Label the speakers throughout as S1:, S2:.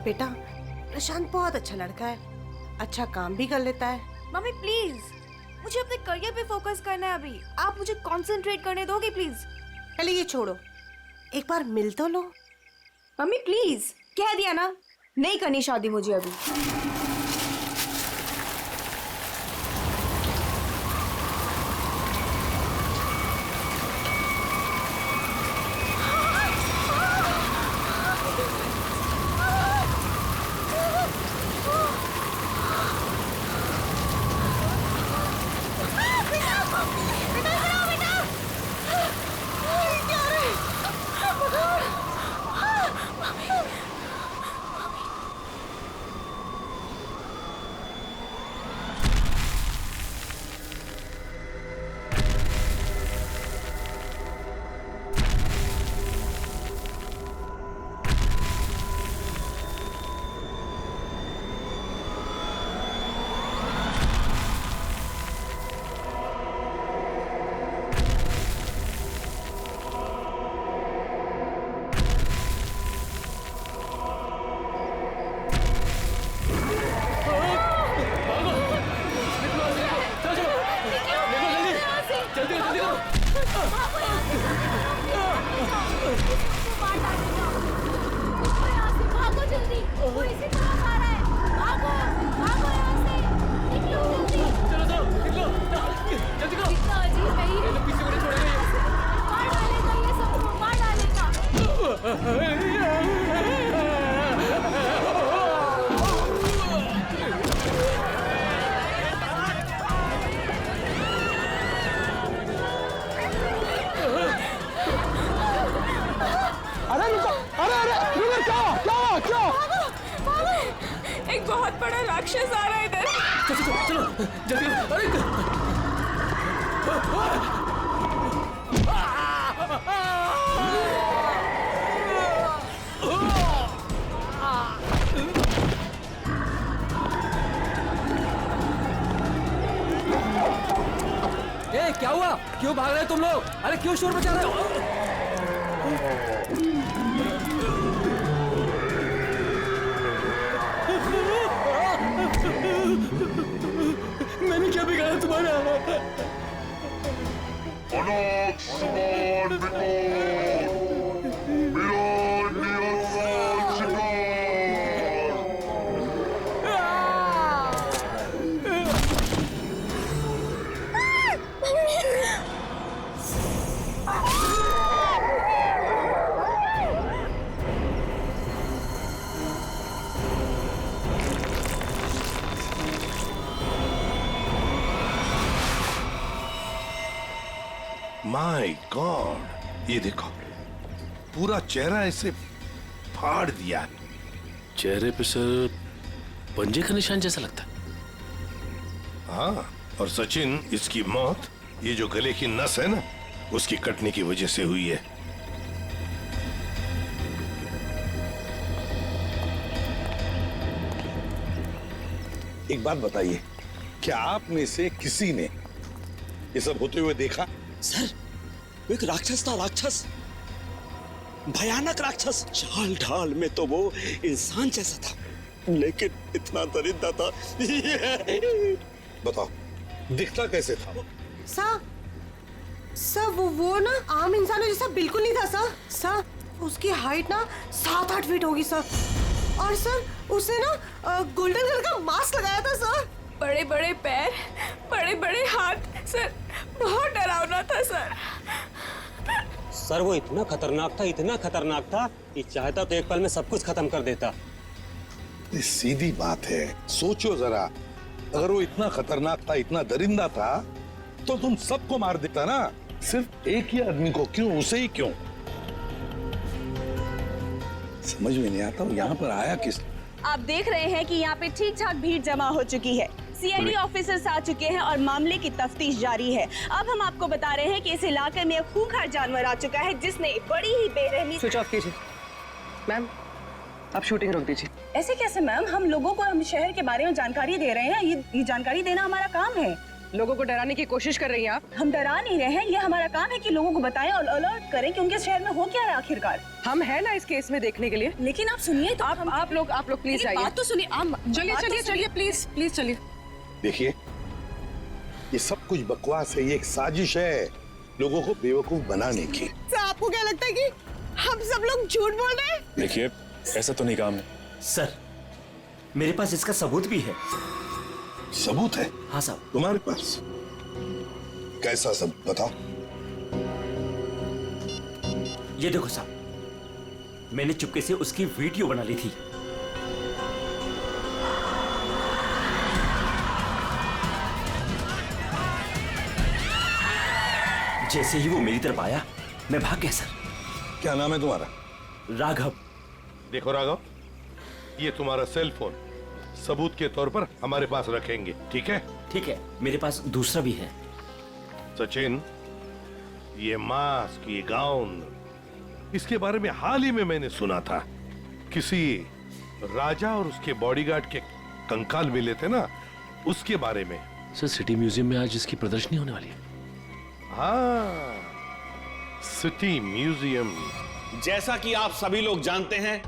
S1: बेटा प्रशांत बहुत अच्छा लड़का है, अच्छा काम भी कर लेता है।
S2: मम्मी प्लीज, मुझे अपने करियर पे फोकस करना है अभी। आप मुझे कंसंट्रेट करने दोगे प्लीज?
S1: पहले ये छोड़ो, एक बार मिल तो लो।
S2: मम्मी प्लीज, कह दिया ना, नहीं करनी शादी मुझे अभी। एक बहुत बड़ा राक्षस आ रहा है इधर।
S3: चलो जल्दी।
S4: ए, क्या हुआ? क्यों भाग रहे हो तुम लोग? अरे क्यों शोर मचा रहे हो?
S3: मैंने क्या बिगाड़ा तुम्हारा?
S5: माय गॉड, ये देखो पूरा चेहरा ऐसे फाड़ दिया।
S6: चेहरे पे सर पंजे का निशान जैसा लगता है।
S5: हाँ, और सचिन इसकी मौत ये जो गले की नस है ना, उसकी कटने की वजह से हुई है।
S7: एक बात बताइए, क्या आप में से किसी ने ये सब होते हुए देखा?
S8: सर, वो एक राक्षस था, राक्षस, भयानक राक्षस। चाल ढाल में तो वो इंसान जैसा था, लेकिन इतना दरिद्र था।
S7: बताओ, दिखता कैसे था?
S1: सर वो ना आम इंसानों जैसा बिल्कुल नहीं था सर। उसकी हाइट ना 7-8 फीट होगी सर। और सर उसने ना गोल्डन कलर का मास्क लगाया था सर।
S2: बड़े बड़े पैर, बड़े बड़े हाथ, सर बहुत डरावना था सर।
S8: सर वो इतना खतरनाक था कि चाहता तो एक पल में सब कुछ खत्म कर देता।
S7: ये सीधी बात है, सोचो जरा, अगर वो इतना खतरनाक था, इतना दरिंदा था, तो तुम सबको मार देता ना। सिर्फ एक ही आदमी को क्यों, उसे ही क्यों? समझ में नहीं आता वो यहाँ पर आया किस?
S9: आप देख रहे हैं कि यहाँ पे ठीक ठाक भीड़ जमा हो चुकी है। सीआईडी ऑफिसर्स आ चुके हैं और मामले की तफ्तीश जारी है। अब हम आपको बता रहे हैं कि इस इलाके में एक खूंखार जानवर आ चुका है जिसने बड़ी ही बेरहमी।
S4: स्विच ऑफ कीजिए मैम, आप शूटिंग रोक दीजिए।
S9: ऐसे कैसे मैम? हम लोगों को हम शहर के बारे में जानकारी दे रहे हैं, ये जानकारी देना हमारा काम है।
S1: लोगों को डराने की कोशिश कर रही हैं आप।
S9: हम डरा नहीं रहे हैं, ये हमारा काम है कि लोगों को बताएं और अलर्ट करें कि उनके शहर में हो क्या रहा है आखिरकार।
S1: हम हैं ना इस केस में देखने के लिए।
S9: लेकिन आप सुनिए तो
S1: आप लोग प्लीज आइए।
S9: बात तो सुनिए।
S1: चलिए चलिए चलिए प्लीज प्लीज चलिए।
S7: देखिए, ये सब कुछ बकवास है, ये एक साजिश है लोगों को बेवकूफ बनाने की।
S1: सर आपको क्या लगता है कि हम सब लोग झूठ बोल रहे हैं?
S3: देखिए, ऐसा तो नहीं काम है।
S4: सर मेरे पास इसका सबूत भी है।
S7: सबूत है?
S4: हाँ साहब।
S7: तुम्हारे पास कैसा सबूत, बताओ।
S4: ये देखो साहब, मैंने चुपके से उसकी वीडियो बना ली थी। जैसे ही वो मेरी तरफ आया मैं भाग गया सर।
S7: क्या नाम है तुम्हारा?
S4: राघव।
S5: देखो राघव, ये तुम्हारा सेल फोन सबूत के तौर पर हमारे पास रखेंगे, ठीक है?
S4: ठीक है, मेरे पास दूसरा भी है।
S5: सचिन, ये मास्क, ये गाउन, इसके बारे में हाल ही में मैंने सुना था। किसी राजा और उसके बॉडीगार्ड के कंकाल मिले थे ना, उसके बारे में।
S6: सर सिटी म्यूजियम में आज इसकी प्रदर्शनी होने वाली है।
S5: हाँ, सिटी म्यूजियम।
S10: जैसा कि आप सभी लोग जानते हैं,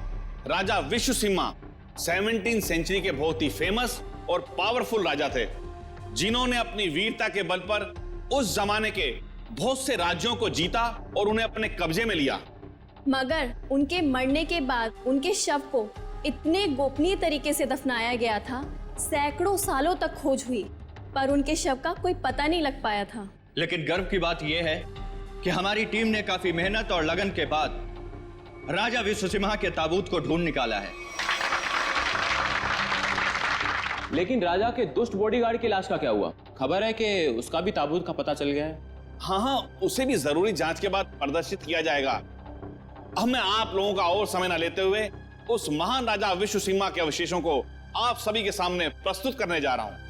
S10: राजा विश्वसिंहा 17वीं सेंचुरी के बहुत ही फेमस और पावरफुल राजा थे, जिन्होंने अपनी वीरता के बल पर उस जमाने के बहुत से राज्यों को जीता और उन्हें अपने कब्जे में लिया।
S11: मगर उनके मरने के बाद उनके शव को इतने गोपनीय तरीके से दफनाया गया था, सैकड़ों सालों तक खोज हुई पर उनके शव का कोई पता नहीं लग पाया था।
S10: लेकिन गर्व की बात यह है कि हमारी टीम ने काफी मेहनत और लगन के बाद राजा विश्वसिंहा के ताबूत को ढूंढ निकाला है।
S12: लेकिन राजा के दुष्ट बॉडीगार्ड की लाश का क्या हुआ? खबर है कि उसका भी ताबूत का पता चल गया है।
S10: हाँ, उसे भी जरूरी जांच के बाद प्रदर्शित किया जाएगा। अब मैं आप लोगों का और समय न लेते हुए उस महान राजा विश्वसिंहा के अवशेषों को आप सभी के सामने प्रस्तुत करने जा रहा हूं।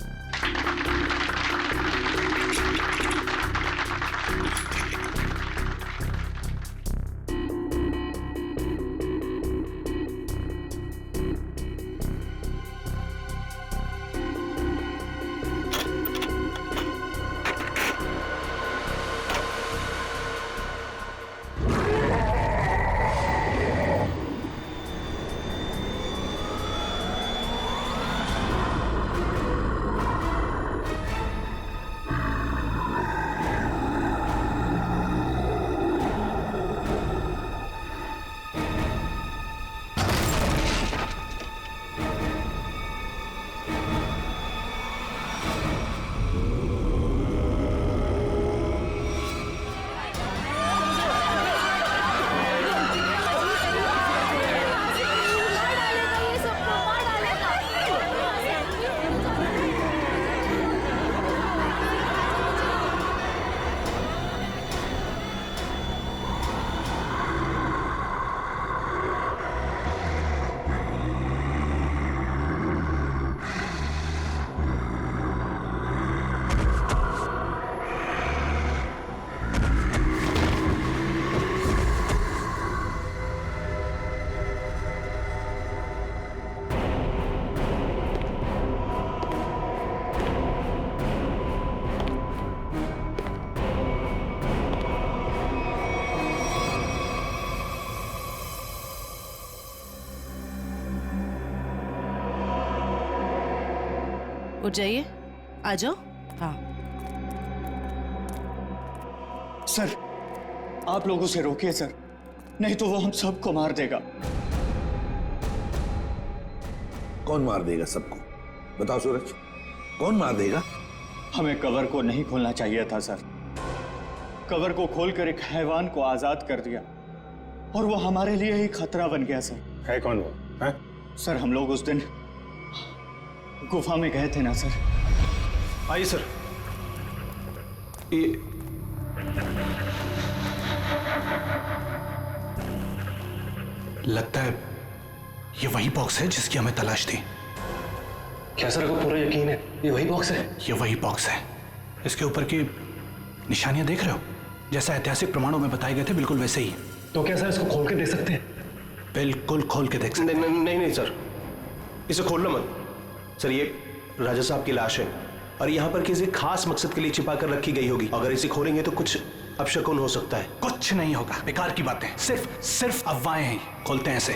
S1: उठ जाइए, आ जाओ। हाँ
S8: सर, आप लोग उसे रोकिए सर, नहीं तो वो हम सबको मार देगा।
S7: कौन मार देगा सबको? बताओ सूरज, कौन मार देगा?
S8: हमें कवर को नहीं खोलना चाहिए था सर। कवर को खोलकर एक हैवान को आजाद कर दिया और वो हमारे लिए ही खतरा बन गया सर।
S3: है कौन वो? है?
S8: सर, हम लोग उस दिन गुफा में गए थे ना सर।
S3: आइए सर। ये
S13: लगता है ये वही बॉक्स है जिसकी हमें तलाश थी।
S3: क्या सर, आपको पूरा यकीन है ये वही बॉक्स है?
S13: ये वही बॉक्स है। इसके ऊपर की निशानियां देख रहे हो? जैसा ऐतिहासिक प्रमाणों में बताए गए थे, बिल्कुल वैसे ही।
S3: तो क्या सर इसको खोल के देख सकते हैं?
S13: बिल्कुल खोल के देख सकते हैं।
S3: नहीं सर, इसे खोलना मत सर। ये राजा साहब की लाश है,
S14: और यहाँ पर किसी खास मकसद के लिए छिपा कर रखी गई होगी। अगर इसे खोलेंगे तो कुछ अपशकुन हो सकता है।
S13: कुछ नहीं होगा, बेकार की बातें, सिर्फ अफवाहें हैं। खोलते हैं इसे।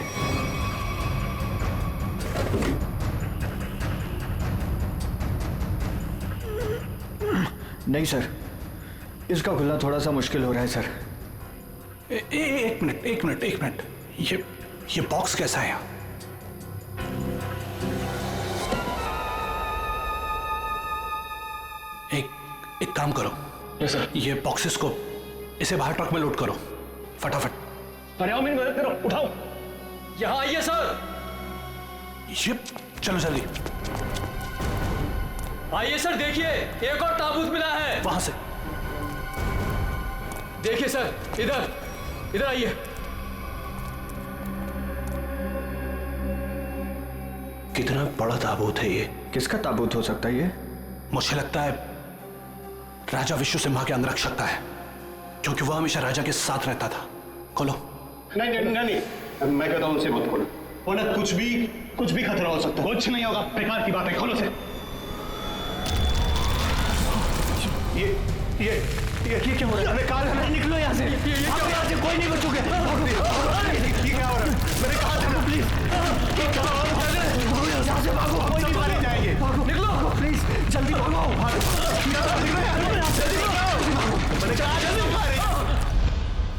S15: नहीं सर, इसका खुलना थोड़ा सा मुश्किल हो रहा है सर।
S13: एक मिनट। ये बॉक्स कैसा है? एक काम करो, ये बॉक्सेस को इसे बाहर ट्रक में लोड करो फटाफट।
S3: अरे आओ मेरी मदद करो, उठाओ।
S4: यहाँ आइए सर।
S13: ये चलो जल्दी।
S4: आइए सर, देखिए एक और ताबूत मिला है।
S13: वहां से
S4: देखिए सर, इधर आइए।
S13: कितना बड़ा ताबूत है ये?
S15: किसका ताबूत हो सकता है ये?
S13: मुझे लगता है राजा विश्व सिम्हा के अंगरक्षक का है, क्योंकि वह हमेशा राजा के साथ रहता था। खोलो।
S3: नहीं, मैं कहता हूं उनसे मत खोलो। उन्हें कुछ भी खतरा हो सकता है। कुछ नहीं होगा, बेकार की बात है, खोलो से। ये क्या हो रहा है? कार है, निकलो यहाँ से। यहाँ से कोई नहीं बचोगे। ये क्या हो रहा है? मैंने कहा था ना, प्लीज। यहाँ से भागो, कोई नहीं मारे जाएंगे। निकलो प्लीज, जल्दी भागो।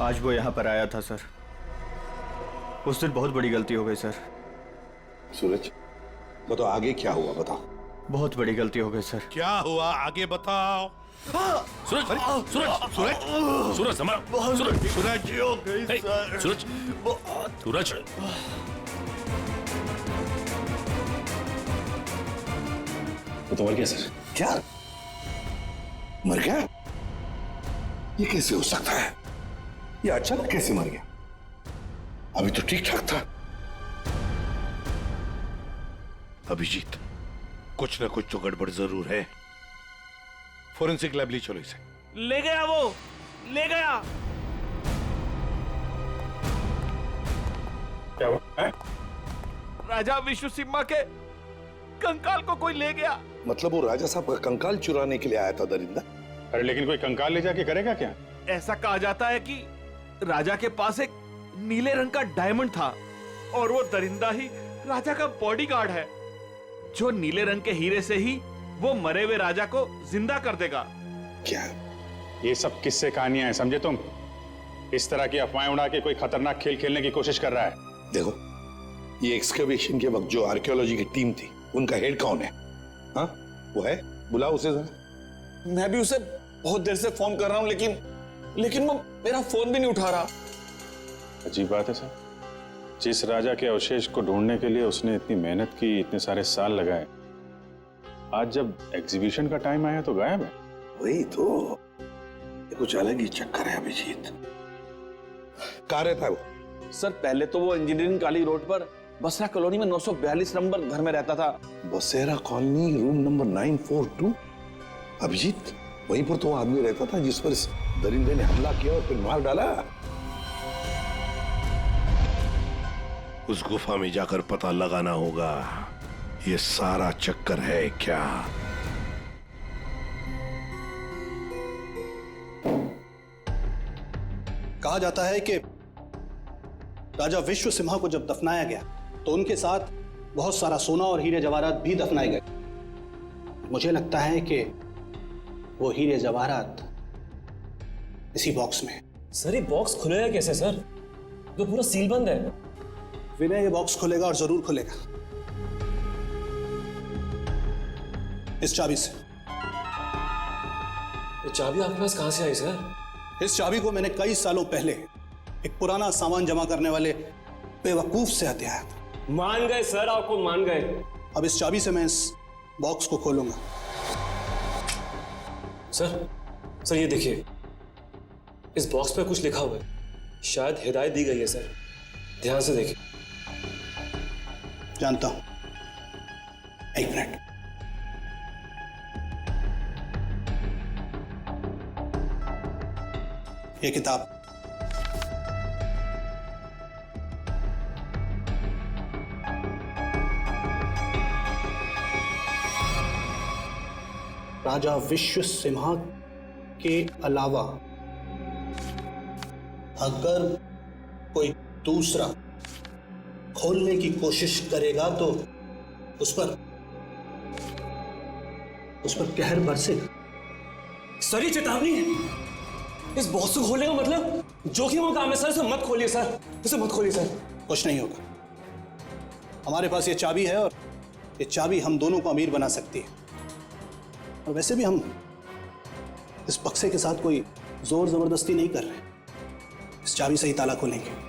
S15: आज वो यहाँ पर आया था सर। उस दिन बहुत बड़ी गलती हो गई सर।
S7: सूरज, बताओ आगे क्या हुआ, बताओ।
S15: बहुत बड़ी गलती हो गई सर।
S5: क्या हुआ आगे बताओ।
S6: सूरज,
S7: तो मर गया सर। क्या मर गया? ये कैसे हो सकता है? ये अचानक कैसे मर गया? अभी तो ठीक ठाक था। अभिजीत, कुछ ना कुछ तो गड़बड़ जरूर है। फोरेंसिक लैब ले चलो इसे।
S10: ले गया, वो ले गया।
S5: क्या हुआ?
S10: राजा विश्व सिम्हा के कंकाल को कोई ले गया।
S7: मतलब वो राजा साहब का कंकाल चुराने के लिए आया था दरिंदा?
S16: अरे लेकिन कोई कंकाल ले जाके करेगा क्या?
S10: ऐसा कहा जाता है कि राजा के पास एक नीले रंग का डायमंड था और वो दरिंदा ही राजा का बॉडीगार्ड है, जो नीले रंग के हीरे से ही वो मरे हुए राजा को जिंदा कर देगा।
S7: क्या
S16: ये सब किस्से कहानियां हैं, समझे तुम? इस तरह की अफवाहें उड़ा के कोई खतरनाक खेल खेलने की कोशिश कर रहा है।
S7: देखो, ये एक्सकवेशन के वक्त जो आर्कियोलॉजी की टीम थी, उनका हेड कौन है? हाँ, वो है, बुलाओ उसे जरा।
S10: मैं भी उसे बहुत देर से फोन कर रहा हूं, लेकिन वो मेरा फोन भी नहीं उठा रहा।
S16: अजीब बात है सर, जिस राजा के अवशेष को ढूंढने के लिए उसने इतनी मेहनत की, इतने सारे साल लगाए, आज जब एग्जीबिशन का टाइम आया तो गायब है।
S7: वही तो, ये कुछ अलग ही चक्कर है अभिजीत। कहाँ रहता है वो?
S10: सर, पहले तो वो इंजीनियरिंग कॉलेज रोड पर बसरा कॉलोनी में 942 नंबर घर में रहता था।
S7: बसेरा कॉलोनी, रूम नंबर 942। अभिजीत, वहीं पर तो वो आदमी रहता था जिस पर इस दरिंदे ने हमला किया और फिर मार डाला। उस गुफा में जाकर पता लगाना होगा ये सारा चक्कर है क्या।
S13: कहा जाता है कि राजा विश्व सिम्हा को जब दफनाया गया तो उनके साथ बहुत सारा सोना और हीरे जवाहरात भी दफनाए गए। मुझे लगता है कि वो हीरे जवाहरात इसी बॉक्स में।
S3: सर, ये बॉक्स खुलेगा कैसे सर? तो पूरा सील बंद है।
S13: विनय, ये बॉक्स खुलेगा और जरूर खुलेगा इस चाबी से।
S3: ये चाबी आपके पास कहां से आई सर?
S13: इस चाबी को मैंने कई सालों पहले एक पुराना सामान जमा करने वाले बेवकूफ से हथिया था।
S3: मान गए सर, आपको मान गए।
S13: अब इस चाबी से मैं इस बॉक्स को खोलूंगा।
S3: सर ये देखिए, इस बॉक्स पे कुछ लिखा हुआ है, शायद हिदायत दी गई है सर, ध्यान से देखिए।
S13: जानता हूं, एक मिनट। ये किताब राजा विश्व सिम्हा के अलावा अगर कोई दूसरा खोलने की कोशिश करेगा तो उस पर कहर बरसेगा।
S3: सर ये चेतावनी है। इस बॉक्स को खोलने का मतलब जोखिम का काम है सर। इसे मत खोलिए सर, इसे मत खोलिए सर।
S13: कुछ नहीं होगा। हमारे पास ये चाबी है और ये चाबी हम दोनों को अमीर बना सकती है। और वैसे भी हम इस बक्से के साथ कोई जोर जबरदस्ती नहीं कर रहे। इस चाबी से ही ताला खोलेंगे।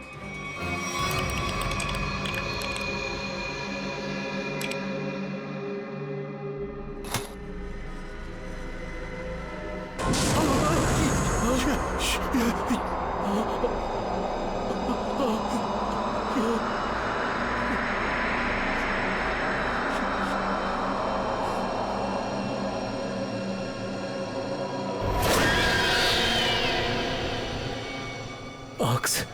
S3: ऑक्स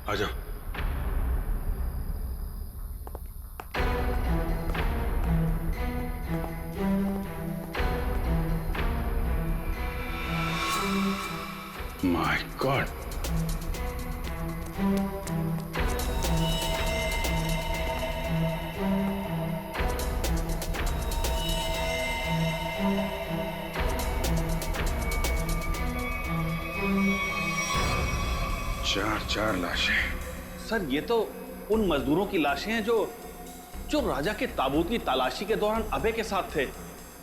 S16: आजा। माय गॉड, चार लाशें।
S10: सर ये तो उन मजदूरों की लाशें हैं जो राजा के ताबूत की तलाशी के दौरान अभय के साथ थे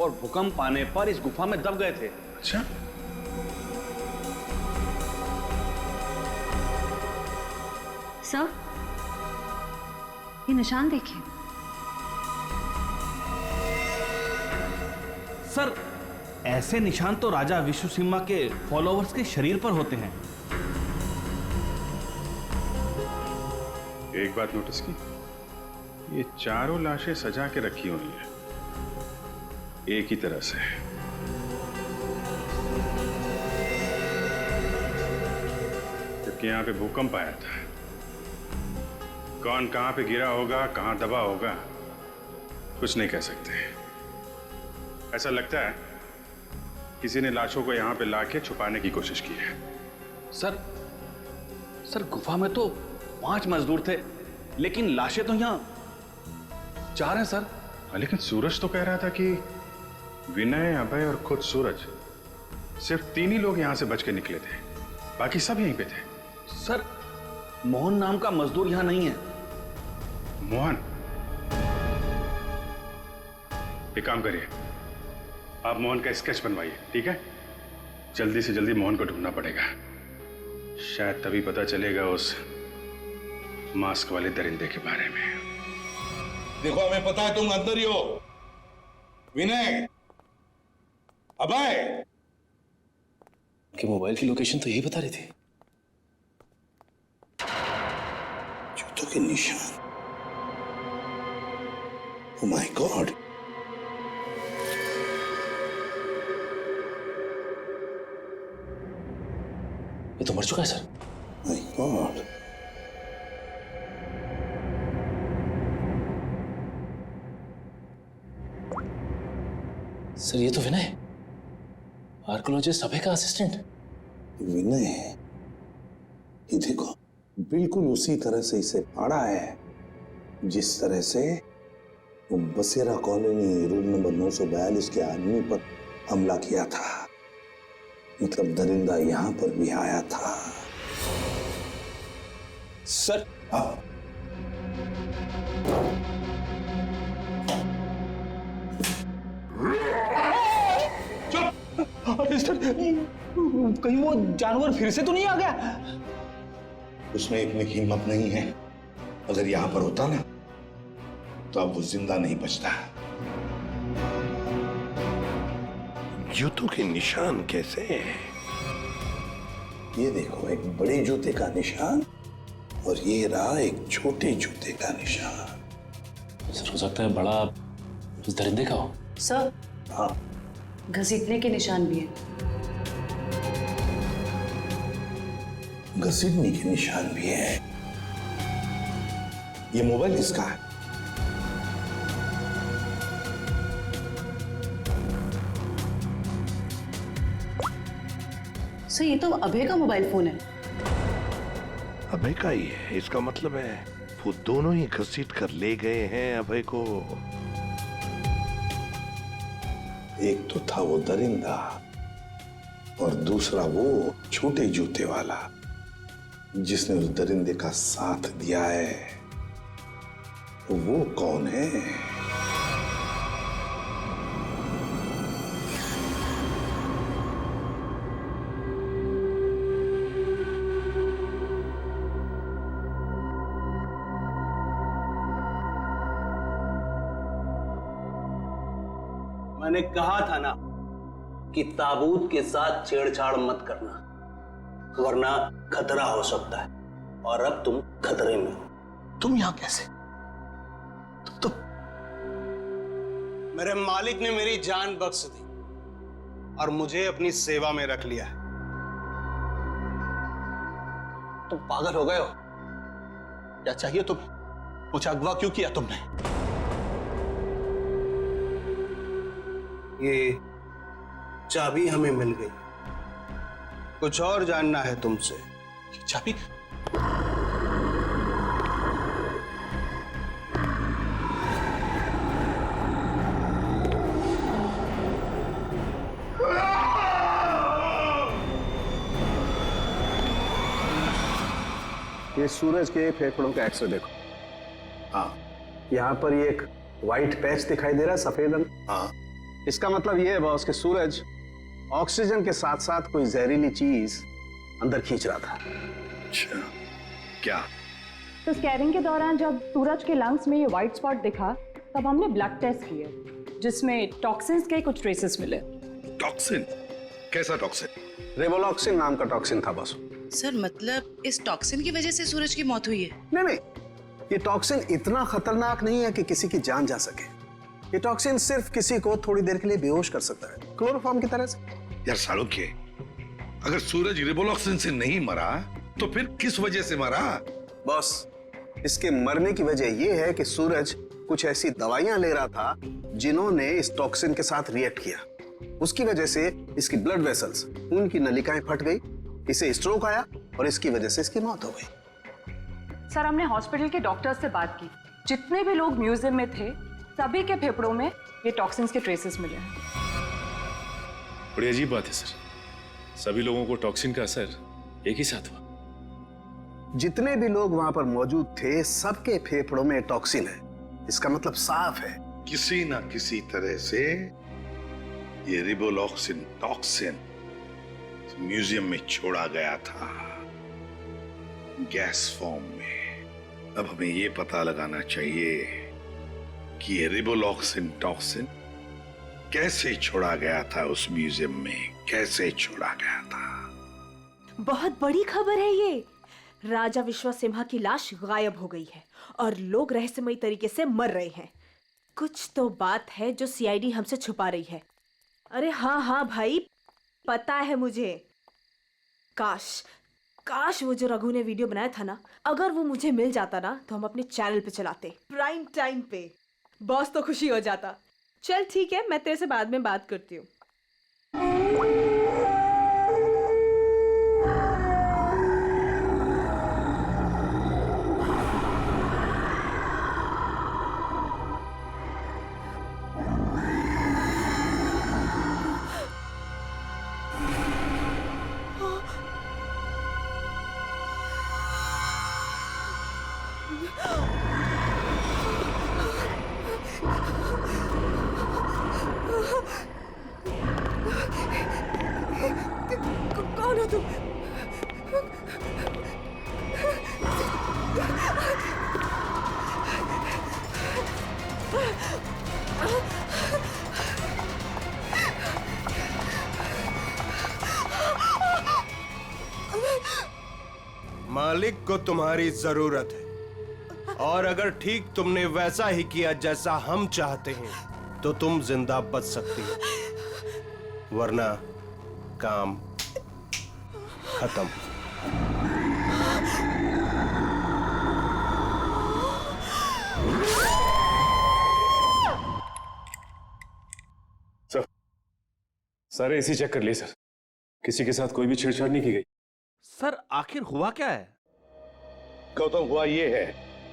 S10: और भूकंप आने पर इस गुफा में दब गए थे।
S16: अच्छा,
S17: सर ये निशान देखिए।
S10: सर ऐसे निशान तो राजा विश्व सिम्हा के फॉलोअर्स के शरीर पर होते हैं।
S16: एक बात नोटिस की, ये चारों लाशें सजा के रखी हुई हैं एक ही तरह से। जबकि यहां पे भूकंप आया था। कौन कहां पे गिरा होगा, कहां दबा होगा, कुछ नहीं कह सकते। ऐसा लगता है किसी ने लाशों को यहां पे लाके छुपाने की कोशिश की है।
S10: सर गुफा में तो 5 मजदूर थे, लेकिन लाशें तो यहाँ 4 हैं सर।
S16: लेकिन सूरज तो कह रहा था कि विनय, अभय और खुद सूरज, सिर्फ 3 ही लोग यहां से बच के निकले थे, बाकी सब यहीं पे थे।
S10: सर मोहन नाम का मजदूर यहां नहीं है।
S16: मोहन? एक काम करिए, आप मोहन का स्केच बनवाइए, ठीक है? जल्दी से जल्दी मोहन को ढूंढना पड़ेगा। शायद तभी पता चलेगा उस मास्क वाले दरिंदे के बारे में।
S7: देखो हमें पता है तुम अंदर ही हो। विनय, अभय,
S3: कि मोबाइल की लोकेशन तो यही बता रही थी।
S7: जूतों के निशान। ओह माय गॉड,
S3: ये तो मर चुका है सर।
S7: माय गॉड,
S3: सर ये तो विनय, आर्कियोलॉजिस्ट अभय का असिस्टेंट।
S7: विनय, ये देखो बिल्कुल उसी तरह से इसे फाड़ा है जिस तरह से वो बसेरा कॉलोनी रूम नंबर 942 के आदमी पर हमला किया था। मतलब दरिंदा यहां पर भी आया था।
S8: सर कहीं वो जानवर फिर से तो नहीं आ गया?
S7: उसमें इतनी हिम्मत नहीं है। अगर यहां पर होता ना तो अब वो जिंदा नहीं बचता। जूतों के निशान कैसे हैं? ये देखो, एक बड़े जूते का निशान और ये रहा एक छोटे जूते का निशान।
S6: सर हो सकता है बड़ा उस दरिंदे का हो।
S18: सर,
S7: हाँ,
S18: घसीटने के निशान भी हैं।
S7: घसीटने के निशान भी है। ये मोबाइल किसका है?
S18: सर, ये तो अभय का मोबाइल फोन है।
S7: अभय का ही है, इसका मतलब है वो दोनों ही घसीट कर ले गए हैं अभय को। एक तो था वो दरिंदा और दूसरा वो छोटे जूते वाला जिसने उस दरिंदे का साथ दिया है। वो कौन है?
S13: मैंने कहा था ना कि ताबूत के साथ छेड़छाड़ मत करना, वरना खतरा हो सकता है। और अब तुम खतरे में हो।
S14: तुम यहां कैसे? तुम तो
S13: मेरे मालिक ने मेरी जान बख्श दी और मुझे अपनी सेवा में रख लिया है। तुम पागल हो गए हो? क्या चाहिए तुम्हें? मुझे अगवा क्यों किया तुमने? ये चाबी हमें मिल गई, कुछ और जानना है तुमसे।
S14: चाबी?
S13: ये सूरज के फेफड़ों का एक्सरे देखो। हाँ, यहाँ पर ये एक व्हाइट पैच दिखाई दे रहा है, सफेद रंग। हाँ, इसका मतलब ये है बॉस कि सूरज ऑक्सीजन के साथ साथ कोई जहरीली चीज अंदर खींच रहा था।
S7: अच्छा, क्या?
S19: तो स्कैनिंग के दौरान जब सूरज के लंग्स में ये व्हाइट स्पॉट दिखा तब हमने ब्लड टेस्ट किए जिसमें टॉक्सिन्स के कुछ ट्रेसेस मिले।
S7: टॉक्सिन? कैसा टॉक्सिन?
S13: रेवोलॉक्सिन नाम का टॉक्सिन था बॉस।
S18: सर, मतलब इस टॉक्सिन की वजह से सूरज की मौत हुई है?
S13: नहीं, ये टॉक्सिन इतना खतरनाक नहीं है कि किसी की जान जा सके। ये टॉक्सिन सिर्फ किसी को थोड़ी देर के लिए बेहोश कर सकता है, क्लोरोफॉर्म की तरह से।
S7: यार सालुक्य, अगर सूरज रिवोलॉक्सिन से नहीं मरा तो फिर किस वजह से मरा?
S13: बॉस, इसके मरने की वजह यह है कि सूरज कुछ ऐसी दवाइयां ले रहा था जिन्होंने इस टॉक्सिन के साथ रिएक्ट किया। उसकी वजह से इसकी ब्लड वेसल्स, खून की नलिकाएं फट गई, इसे स्ट्रोक आया और इसकी वजह से इसकी मौत हो गई।
S19: सर, हमने हॉस्पिटल के डॉक्टर्स से बात की, जितने भी लोग म्यूजियम में थे सभी के फेफड़ों में ये टॉक्सिन्स के ट्रेसेस मिले हैं।
S6: बड़ी अजीब बात है सर, सभी लोगों को टॉक्सिन का असर एक ही साथ हुआ।
S13: जितने भी लोग वहां पर मौजूद थे सबके फेफड़ों में टॉक्सिन है। इसका मतलब साफ है,
S7: किसी ना किसी तरह से ये रिवोलॉक्सिन टॉक्सिन म्यूजियम में छोड़ा गया था, गैस फॉर्म में। अब हमें ये पता लगाना चाहिए कि ये रिवोलॉक्सिन टॉक्सिन कैसे छोड़ा गया था उस म्यूजियम में, कैसे छोड़ा गया था।
S20: बहुत बड़ी खबर है ये। राजा विश्वसिम्हा की लाश गायब हो गई है और लोग रहस्यमयी तरीके से मर रहे हैं। कुछ तो बात है जो सीआईडी हमसे छुपा रही है। अरे हाँ हाँ भाई, पता है मुझे। काश वो जो रघु ने वीडियो बनाया था ना, अगर वो मुझे मिल जाता ना तो हम अपने चैनल पे चलाते, प्राइम टाइम पे। बॉस तो खुशी हो जाता। चल ठीक है, मैं तेरे से बाद में बात करती हूँ। कौन हो तुम?
S14: मालिक को तुम्हारी जरूरत है, और अगर ठीक तुमने वैसा ही किया जैसा हम चाहते हैं तो तुम जिंदा बच सकती हो, वरना काम खत्म।
S6: सर एसी चेक कर लिए सर, किसी के साथ कोई भी छेड़छाड़ नहीं की गई।
S5: सर आखिर हुआ क्या है? गौतम, हुआ ये है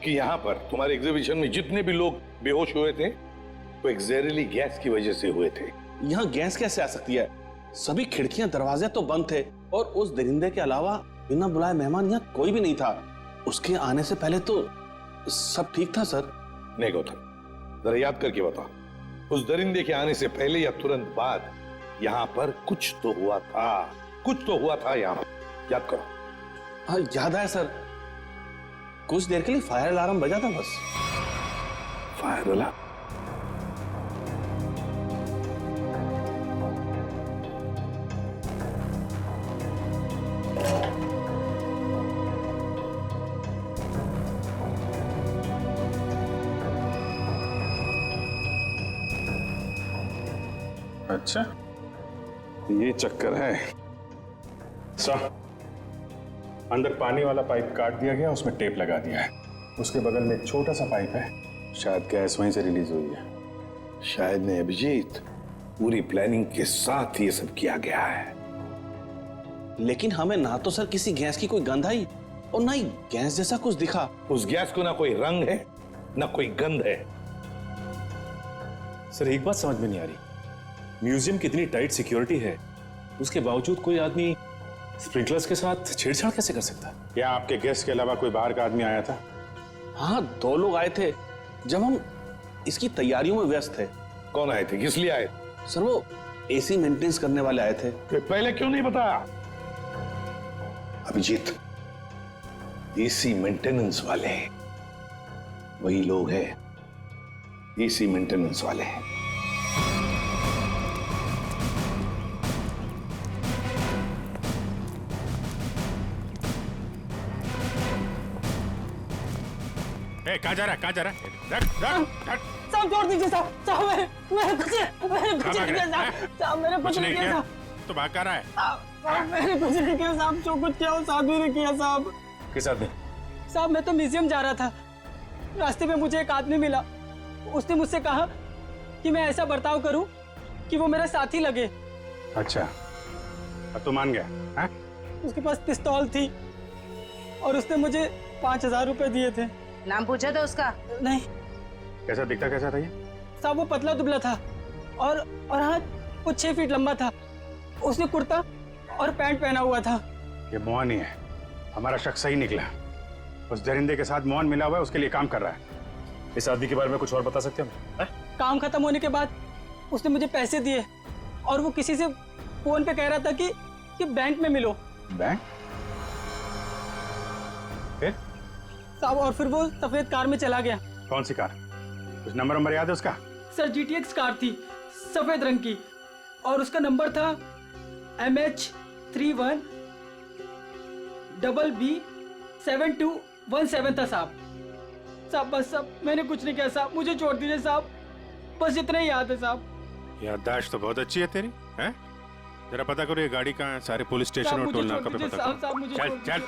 S5: कि यहाँ पर तुम्हारे एग्जीबिशन में जितने भी लोग बेहोश हुए थे वो एक जहरीली गैस की वजह से हुए थे।
S10: यहाँ गैस कैसे आ सकती है? सभी खिड़कियां दरवाजे तो बंद थे और उस दरिंदे के अलावा बिना बुलाए मेहमान यहाँ कोई भी नहीं था। उसके आने से पहले तो सब ठीक था सर।
S5: नहीं गौतम, जरा याद करके बता, उस दरिंदे के आने से पहले या तुरंत बाद यहाँ पर कुछ तो हुआ था, कुछ तो हुआ था यहाँ पर, याद करो।
S10: हाँ याद है सर, कुछ देर के लिए फायर अलार्म बजा था बस।
S5: Fire alarm?
S16: अच्छा ये चक्कर है। सर अंदर पानी वाला पाइप काट दिया गया, उसमें टेप लगा दिया है। उसके बगल में एक छोटा सा पाइप है, शायद गैस वहीं से रिलीज हुई है।
S5: शायद नहीं अभिजीत, पूरी प्लानिंग के साथ ये सब किया गया है।
S10: लेकिन हमें ना तो सर किसी गैस की कोई गंध आई और ना ही गैस जैसा कुछ दिखा।
S5: उस गैस को ना कोई रंग है ना कोई गंध है।
S6: सर एक बात समझ में नहीं आ रही, म्यूजियम की इतनी टाइट सिक्योरिटी है, उसके बावजूद कोई आदमी स्प्रिंकलर्स के साथ छेड़छाड़ कैसे कर सकता है?
S16: क्या आपके गेस्ट के अलावा कोई बाहर का आदमी आया था?
S10: हाँ 2 लोग आए थे जब हम इसकी तैयारियों में व्यस्त थे।
S5: कौन आए थे, किस लिए आए?
S10: सर वो एसी मेंटेनेंस करने वाले आए थे।
S5: पहले क्यों नहीं बताया? अभिजीत, एसी मेंटेनेंस वाले वही लोग हैं, एसी मेंटेनेंस वाले हैं।
S16: कहाँ जा रहा है, कहाँ जा रहा है?
S4: साहब छोड़ दीजिए साहब, साहब मैंने कुछ नहीं किया साहब, मैंने कुछ नहीं किया साहब।
S16: तो भाग कर रहा है?
S4: साहब मैंने कुछ नहीं किया साहब, जो कुछ किया वो साधु ने किया साहब।
S6: किस आदमी?
S4: साहब मैं तो म्यूजियम जा रहा था, रास्ते में मुझे एक आदमी मिला, उसने मुझसे कहा कि मैं ऐसा बर्ताव करूं कि वो मेरा साथी लगे।
S16: अच्छा अब तो मान गया है?
S4: उसके पास पिस्तौल थी और उसने मुझे 5000 रुपए दिए थे।
S18: नाम पूछा था उसका?
S4: नहीं।
S16: कैसा दिखता कैसा था ये?
S4: साहब वो पतला दुबला था और हाँ वो 6 फीट लंबा था। उसने कुर्ता और पैंट पहना हुआ था।
S16: ये मोहन ही है, हमारा शक सही निकला। उस दरिंदे के साथ मोहन मिला हुआ है, उसके लिए काम कर रहा है।
S6: इस आदमी के बारे में कुछ और बता सकते हैं?
S4: काम खत्म होने के बाद उसने मुझे पैसे दिए और वो किसी से फोन पे कह रहा था कि बैंक में मिलो।
S16: बैंक? फिर?
S4: साहब और फिर वो सफेद कार में चला गया।
S16: कौन सी कार? कुछ नंबर याद है उसका?
S4: सर GTX कार थी, सफेद रंग की, और उसका नंबर था MH31 BB7217 था साहब। साहब बस साहब मैंने कुछ नहीं किया साहब, मुझे छोड़ दीजिए साहब, बस इतना ही याद है साहब।
S16: याददाश्त तो बहुत अच्छी है तेरी, हैं? जरा पता करो ये गाड़ी कहाँ है, सारे पुलिस स्टेशन और टोल नाका पे पता करो। चल चल।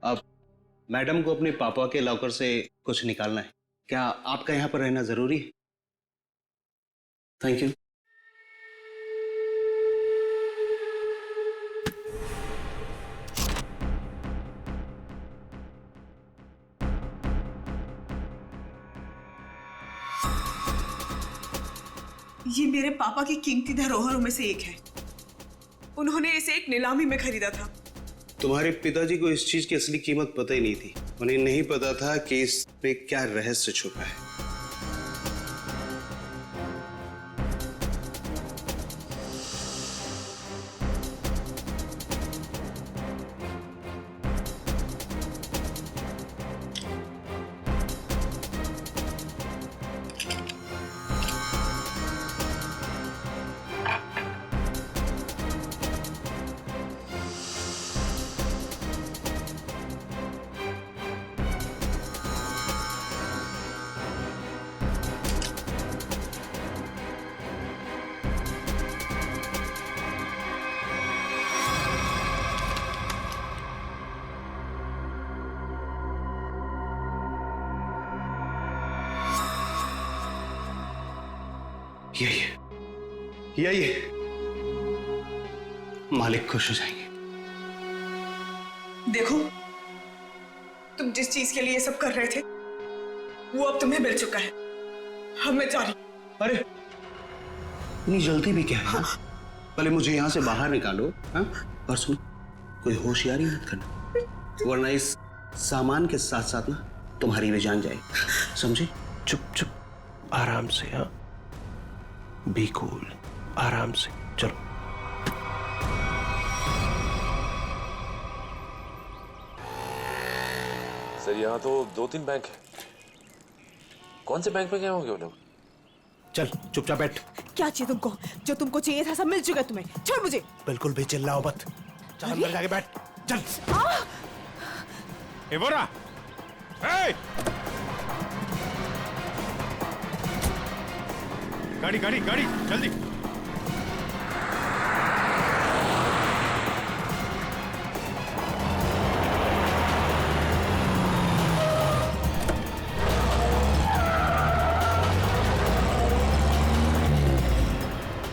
S13: अब मैडम को अपने पापा के लॉकर से कुछ निकालना है, क्या आपका यहाँ पर रहना जरूरी है? Thank you.
S18: ये मेरे पापा की कीमती धरोहरों में से एक है। उन्होंने इसे एक नीलामी में खरीदा था।
S13: तुम्हारे पिताजी को इस चीज की असली कीमत पता ही नहीं थी। उन्हें नहीं पता था कि इस पे क्या रहस्य छुपा है। यही मालिक खुश हो जाएंगे।
S18: देखो, तुम जिस चीज के लिए ये सब कर रहे थे वो अब तुम्हें मिल चुका है। अब मैं जा रही।
S13: अरे इतनी जल्दी भी क्या है? पहले मुझे यहाँ से बाहर निकालो। हाँ? और सुन, कोई होशियारी मत करना, वरना इस सामान के साथ साथ ना तुम्हारी भी जान जाएगी, समझे?
S14: चुप चुप, आराम से। हाँ, बी कूल, आराम से चलो।
S6: सर यहाँ तो 2-3 बैंक है। कौन से बैंक में गए होंगे वो लोग?
S14: चल चुपचाप बैठ।
S20: क्या चाहिए तुमको? जो तुमको चाहिए था सब मिल चुका है तुम्हें। छोड़ मुझे।
S14: बिल्कुल भी चिल्लाओ मत। चल अंदर जाके बैठ। चल।
S6: एवोरा,
S16: गाड़ी गाड़ी गाड़ी जल्दी।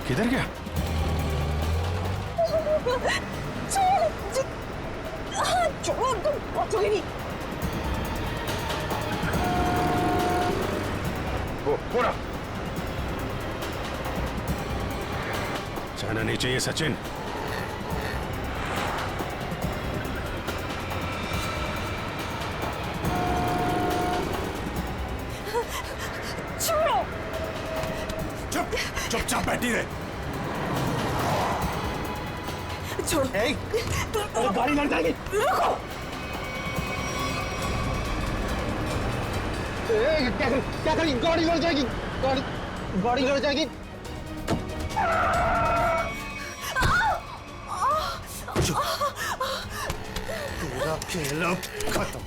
S14: किधर गया?
S20: छोड़ो, तुम पहुंचोगे नहीं।
S16: वो पूरा जाना नहीं चाहिए सचिन।
S20: छोड़ो।
S14: चुपचाप बैठी रहे।
S20: छोड़ो।
S14: अरे गाड़ी लड़ जाएगी।
S20: रुको।
S13: क्या करी? गाड़ी लड़ जाएगी। गाड़ी लड़ जाएगी।
S14: पूरा खेल अब खत्म।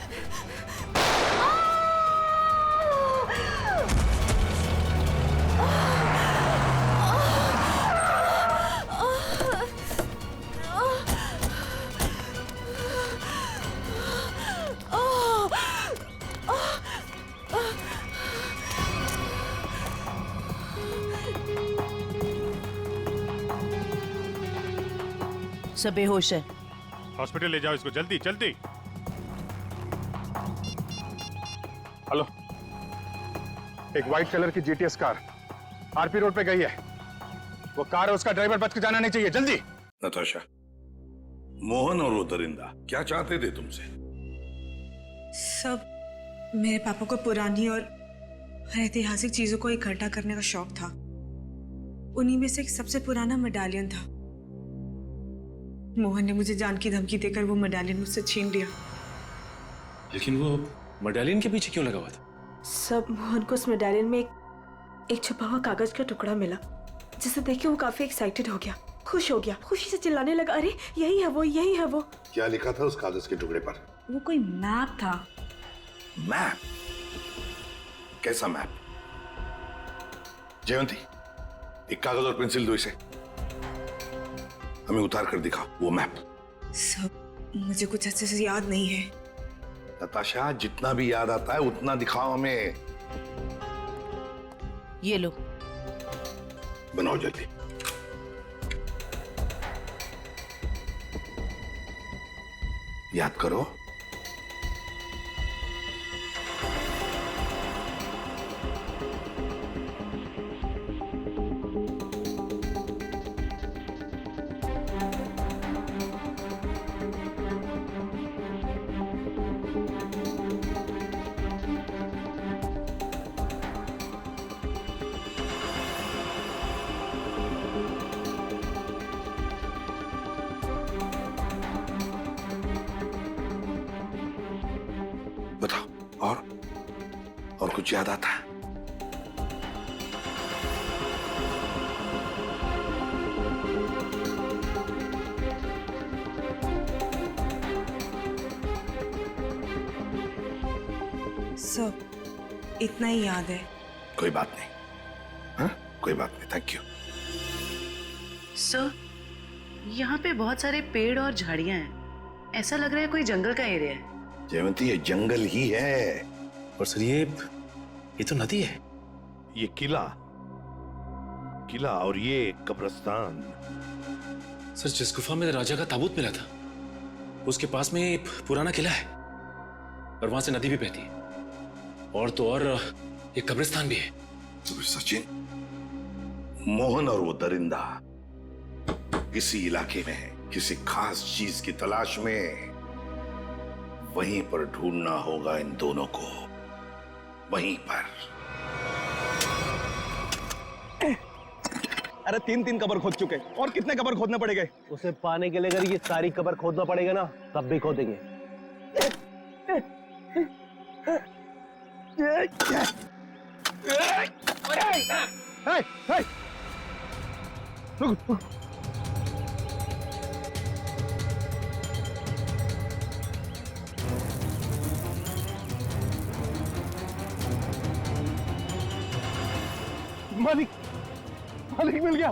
S20: सब बेहोश है।
S16: हॉस्पिटल ले जाओ इसको, जल्दी जल्दी। हेलो, एक व्हाइट कलर की जीटीएस कार आरपी रोड पे गई है। वो कार है, उसका ड्राइवर बच के जाना नहीं चाहिए, जल्दी।
S7: नताशा, मोहन और वो दरिंदा क्या चाहते थे तुमसे?
S18: सब मेरे पापा को पुरानी और ऐतिहासिक चीजों को इकट्ठा करने का शौक था। उन्हीं में से एक सबसे पुराना मेडालियन था। मोहन ने मुझे जान की धमकी देकर वो मेडालियन मुझसे छीन लिया।
S6: लेकिन वो मेडालियन के पीछे क्यों लगा हुआ था?
S20: सब मोहन को उस मेडालियन में एक छुपा हुआ कागज का टुकड़ा मिला, जिसे देख के वो काफी एक्साइटेड हो गया, खुश हो गया, खुशी से चिल्लाने लगा, अरे यही है वो, यही है वो।
S7: क्या लिखा था उस कागज के टुकड़े पर?
S18: वो कोई मैप था।
S7: मैप? कैसा मैप? जयंती, एक कागज और पेंसिल दो इसे, हमें उतार कर दिखाओ वो मैप।
S18: सब मुझे कुछ अच्छे से याद नहीं है।
S7: नताशा, जितना भी याद आता है उतना दिखाओ हमें।
S20: ये लो,
S7: बनाओ जल्दी। याद करो। बताओ, और कुछ याद आता है?
S18: सब इतना ही याद है।
S7: कोई बात नहीं। हाँ, कोई बात नहीं। Thank you.
S21: सर, यहाँ पे बहुत सारे पेड़ और झाड़ियां हैं। ऐसा लग रहा है कोई जंगल का एरिया है।
S7: जयवंती, ये जंगल ही है।
S6: और सर ये तो नदी है।
S5: ये किला किला और ये कब्रिस्तान।
S3: सर, जिस गुफा में राजा का ताबूत मिला था उसके पास में एक पुराना किला है और वहां से नदी भी बहती है और तो और एक कब्रिस्तान भी है।
S7: तो सचिन, मोहन और वो दरिंदा किसी इलाके में है, किसी खास चीज की तलाश में। वहीं पर ढूंढना होगा इन दोनों को, वहीं पर।
S2: अरे 3 कबर खोद चुके और कितने कबर खोदने पड़ेंगे? उसे पाने के लिए अगर ये सारी कबर खोदना पड़ेगा ना, तब भी खोदेंगे। रुक। मालिक मिल गया।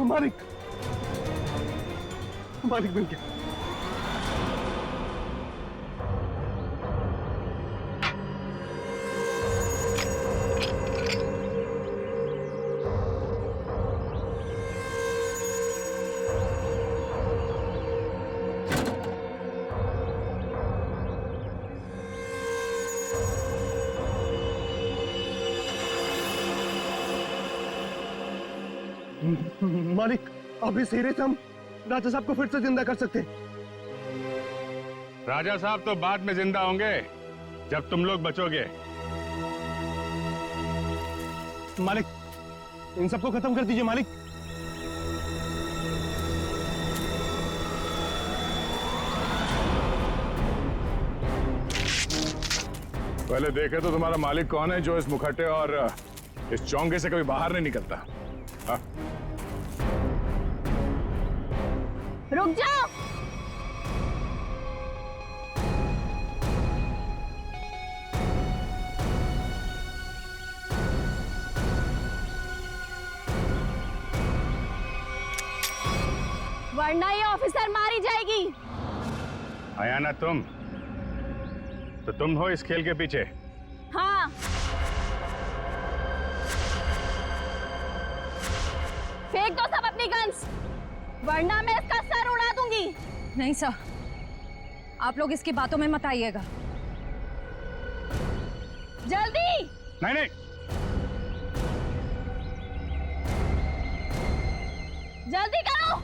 S2: मालिक मिल गया। मालिक, अभी सीधे से हम राजा साहब को फिर से जिंदा कर सकते।
S16: राजा साहब तो बाद में जिंदा होंगे जब तुम लोग बचोगे।
S2: मालिक, इन सबको खत्म कर दीजिए मालिक।
S16: पहले देखे तो तुम्हारा मालिक कौन है जो इस मुखट्टे और इस चौंगे से कभी बाहर नहीं निकलता। हाँ?
S11: रुक जाओ। वरना ये ऑफिसर मारी जाएगी।
S16: आया ना तुम, तो तुम हो इस खेल के पीछे।
S11: हाँ। फेंक दो सब अपनी गन्स, वरना मैं इसका सर उड़ा दूंगी।
S22: नहीं सर, आप लोग इसकी बातों में मत आइएगा।
S11: जल्दी।
S16: नहीं।
S11: जल्दी करो।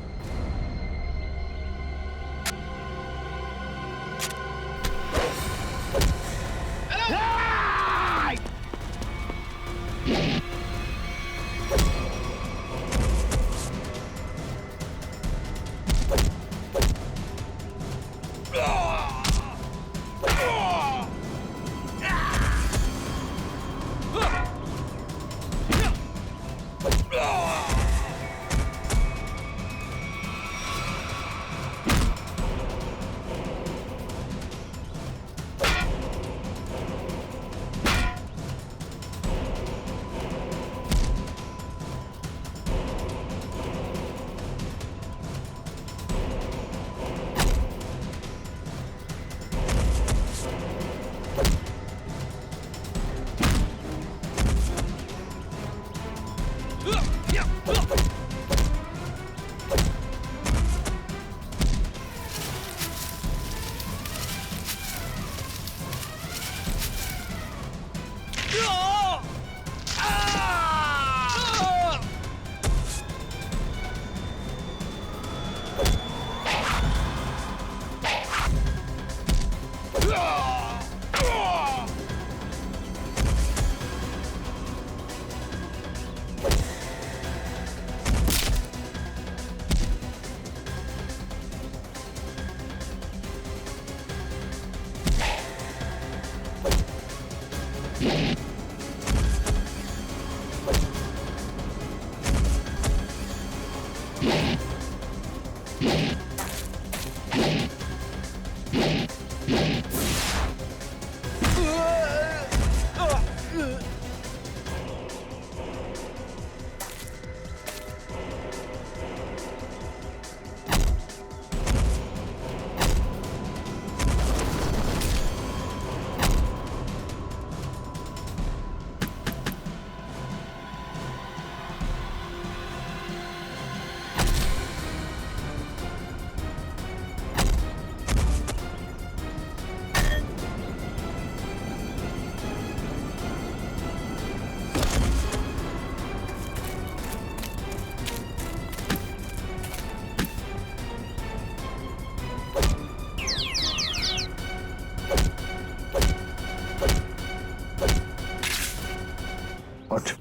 S7: उठ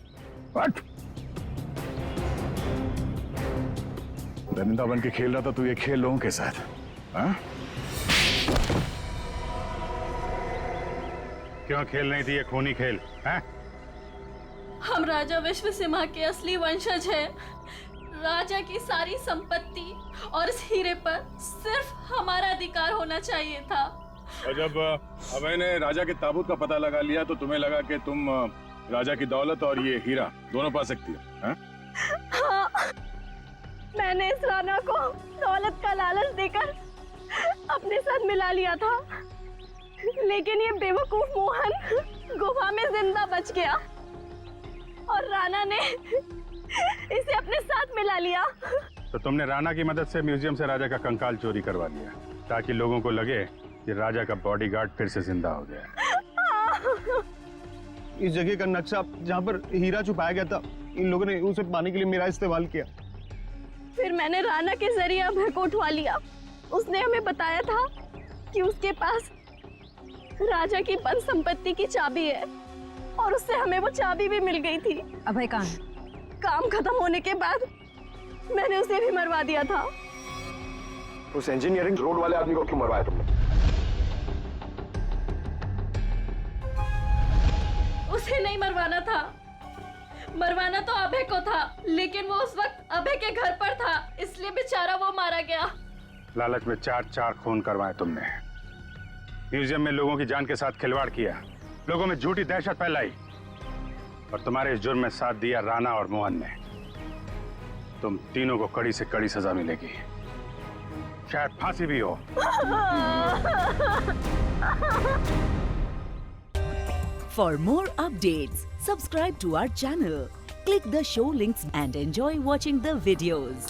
S7: उठ। दरिंदा बन के खेल रहा था तू ये खेल लोगों के साथ, हाँ?
S16: क्यों खेल नहीं थी ये खूनी खेल, हैं?
S11: हम राजा विश्व सिम्हा के असली वंशज हैं। राजा की सारी संपत्ति और इस हीरे पर सिर्फ हमारा अधिकार होना चाहिए था।
S16: और जब मैंने राजा के ताबूत का पता लगा लिया तो तुम्हें लगा कि तुम राजा की दौलत और ये हीरा दोनों पा सकती हो, हैं?
S11: हाँ, मैंने इस राणा को दौलत का लालच देकर अपने साथ मिला लिया था, लेकिन ये बेवकूफ मोहन गुफा में जिंदा बच गया और राणा ने इसे अपने साथ मिला लिया।
S16: तो तुमने राणा की मदद से म्यूजियम से राजा का कंकाल चोरी करवा लिया ताकि लोगों को लगे कि राजा का बॉडीगार्ड फिर से जिंदा हो गया।
S2: इस जगह का नक्शा जहाँ पर हीरा छुपाया गया था, इन लोगों ने उसे पाने के लिए मेरा इस्तेमाल किया।
S11: फिर मैंने राणा के जरिए अभय को उठवा लिया। उसने हमें बताया था कि उसके पास राजा की बंद संपत्ति की चाबी है और उससे हमें वो चाबी भी मिल गई थी।
S22: अभय कहाँ है?
S11: काम खत्म होने के बाद मैंने उसे भी मरवा दिया था।
S7: उस इंजीनियरिंग रोड वाले आदमी को क्यों मरवाया तुमने?
S11: उसे नहीं मरवाना था, मरवाना तो अभय को था, लेकिन वो उस वक्त अभय के घर पर था, इसलिए बेचारा वो मारा गया।
S16: लालच में 4 खून करवाए तुमने, म्यूजियम में लोगों की जान के साथ खिलवाड़ किया, लोगों में झूठी दहशत फैलाई और तुम्हारे इस जुर्म में साथ दिया राणा और मोहन ने। तुम तीनों को कड़ी से कड़ी सजा मिलेगी, शायद फांसी भी हो।
S9: For more updates, subscribe to our channel, click the show links and enjoy watching the videos.